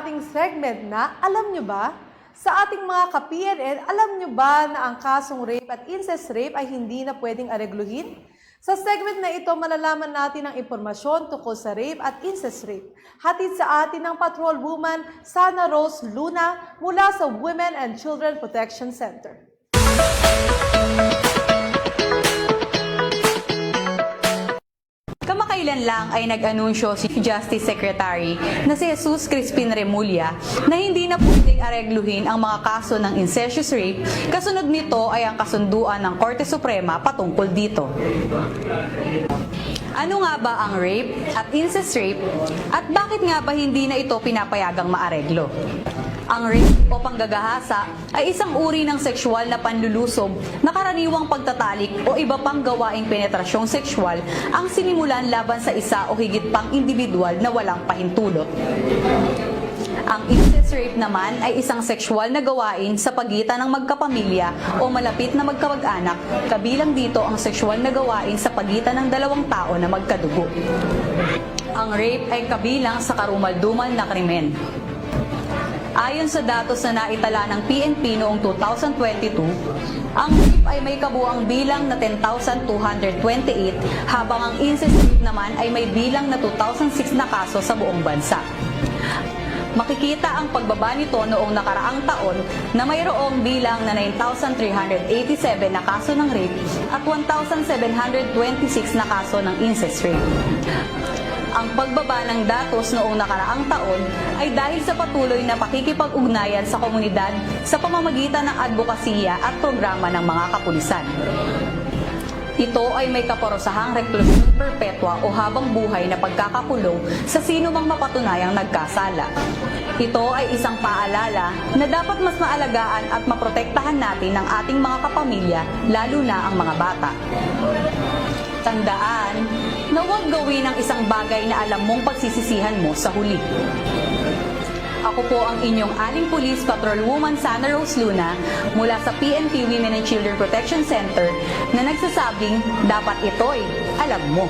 ating segment na Alam Nyo Ba? Sa ating mga ka-PNN, alam nyo ba na ang kasong rape at incest rape ay hindi na pwedeng aregluhin? Sa segment na ito, malalaman natin ang impormasyon tungkol sa rape at incest rape. Hatid sa atin ng patrol woman Sana Rose Luna mula sa Women and Children Protection Center. Kamakailan lang ay nag-anunsyo si Justice Secretary na si Jesus Crispin Remulla na hindi na pwedeng aregluhin ang mga kaso ng incestuous rape. Kasunod nito ay ang kasunduan ng Korte Suprema patungkol dito. Ano nga ba ang rape at incest rape at bakit nga ba hindi na ito pinapayagang maareglo? Ang rape o panggagahasa ay isang uri ng sexual na panlulusob na karaniwang pagtatalik o iba pang gawaing penetrasyong sexual ang sinimulan laban sa isa o higit pang individual na walang pahintulot. Ang incest rape naman ay isang sexual na gawain sa pagitan ng magkapamilya o malapit na magkamag-anak, kabilang dito ang sexual na gawain sa pagitan ng dalawang tao na magkadugo. Ang rape ay kabilang sa karumal-dumal na krimen. Ayon sa datos na naitala ng PNP noong 2022, ang rape ay may kabuang bilang na 10,228 habang ang incest rape naman ay may bilang na 2,006 na kaso sa buong bansa. Makikita ang pagbaba nito noong nakaraang taon na mayroong bilang na 9,387 na kaso ng rape at 1,726 na kaso ng incest rape. Ang pagbaba ng datos noong nakaraang taon ay dahil sa patuloy na pakikipag-ugnayan sa komunidad sa pamamagitan ng advokasya at programa ng mga kapulisan. Ito ay may kaparusahang reklusyon perpetua o habang buhay na pagkakakulong sa sino mang mapatunayang nagkasala. Ito ay isang paalala na dapat mas maalagaan at maprotektahan natin ang ating mga kapamilya, lalo na ang mga bata. Tandaan na huwag gawin ang isang bagay na alam mong pagsisisihan mo sa huli. Ako po ang inyong aling Police Patrol Woman Sana Rose Luna mula sa PNP Women and Children Protection Center na nagsasabing dapat ito'y alam mo.